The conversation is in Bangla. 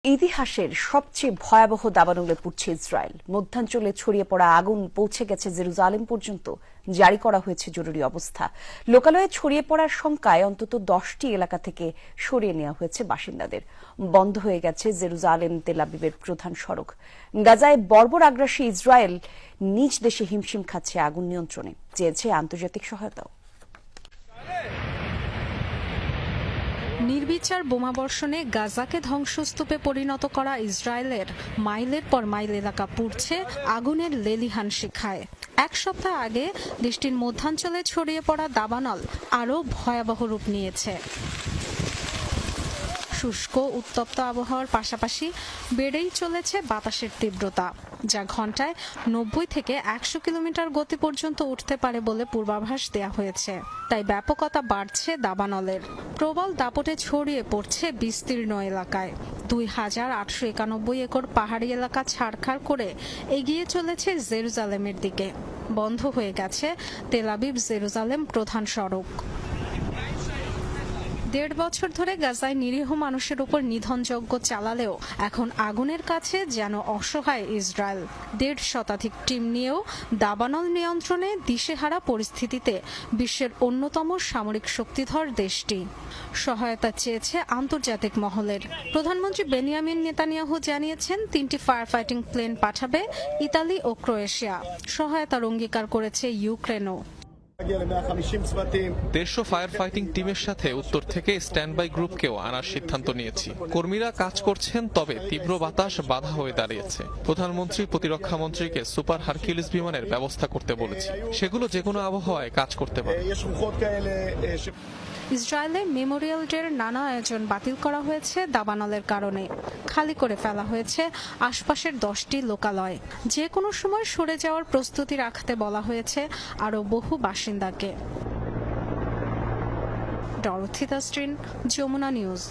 ইতিহাসের সবচেয়ে ভয়াবহ দাবানলে পুড়ছে ইসরায়েল। মধ্যাঞ্চলে ছড়িয়ে পড়া আগুন পৌঁছে গেছে জেরুজালেম পর্যন্ত। জারি করা হয়েছে জরুরি অবস্থা। লোকালয়ে ছড়িয়ে পড়ার শঙ্কায় অন্তত 10টি এলাকা থেকে সরিয়ে নেওয়া হয়েছে বাসিন্দাদের। বন্ধ হয়ে গেছে জেরুজালেম তেল আবিবের প্রধান সড়ক। গাজায় বর্বর আগ্রাসী ইসরায়েল নিজ দেশে হিমশিম খাচ্ছে আগুন নিয়ন্ত্রণে, চেয়েছে আন্তর্জাতিক সহায়তাও। নির্বিচার বোমাবর্ষণে গাজাকে ধ্বংসস্তূপে পরিণত করা ইসরায়েলের মাইলের পর মাইল এলাকা পুড়ছে আগুনের লেলিহান শিখায়। এক সপ্তাহ আগে দেশটির মধ্যাঞ্চলে ছড়িয়ে পড়া দাবানল আরও ভয়াবহ রূপ নিয়েছে। শুষ্ক উত্তপ্ত আবহাওয়ার পাশাপাশি বেড়েই চলেছে বাতাসের তীব্রতা, যা ঘন্টায় 90 থেকে 100 কিলোমিটার গতি পর্যন্ত উঠতে পারে বলে পূর্বাভাস দেয়া হয়েছে। তাই ব্যাপকতা বাড়ছে দাবানলের। প্রবল দাপটে ছড়িয়ে পড়ছে বিস্তীর্ণ এলাকায়। 2891 একর পাহাড়ি এলাকা ছাড়খাড় করে এগিয়ে চলেছে জেরুজালেমের দিকে। বন্ধ হয়ে গেছে তেল আবিব জেরুজালেম প্রধান সড়ক। 1.5 বছর ধরে গাজায় নিরীহ মানুষের উপর নিধনযজ্ঞ চালালেও এখন আগুনের কাছে যেন অসহায় ইসরায়েল। 1.5 শতাধিক টিম নিয়েও দাবানল নিয়ন্ত্রণে দিশেহারা পরিস্থিতিতে বিশ্বের অন্যতম সামরিক শক্তিধর দেশটি সহায়তা চেয়েছে আন্তর্জাতিক মহলের। প্রধানমন্ত্রী বেনিয়ামিন নেতানিয়াহু জানিয়েছেন 3টি ফায়ার ফাইটিং প্লেন পাঠাবে ইতালি ও ক্রোয়েশিয়া। সহায়তার অঙ্গীকার করেছে ইউক্রেনও। 150 ফায়ার ফাইটিং টিমের সাথে উত্তর থেকে স্ট্যান্ড বাই গ্রুপকেও আনার সিদ্ধান্ত নিয়েছি। কর্মীরা কাজ করছেন, তবে তীব্র বাতাস বাধা হয়ে দাঁড়িয়েছে। প্রধানমন্ত্রী প্রতিরক্ষা মন্ত্রীকে সুপার হারকিউলিস বিমানের ব্যবস্থা করতে বলেছি। সেগুলো যেকোনো আবহাওয়ায় কাজ করতে পারে। ইসরায়েলে মেমোরিয়াল ডের নানা আয়োজন বাতিল করা হয়েছে দাবানলের কারণে। খালি করে ফেলা হয়েছে আশপাশের 10টি লোকালয়। যে কোনো সময় সরে যাওয়ার প্রস্তুতি রাখতে বলা হয়েছে আরও বহু বাসিন্দাকে। ডরথি দাস্ট্রিন, যমুনা নিউজ।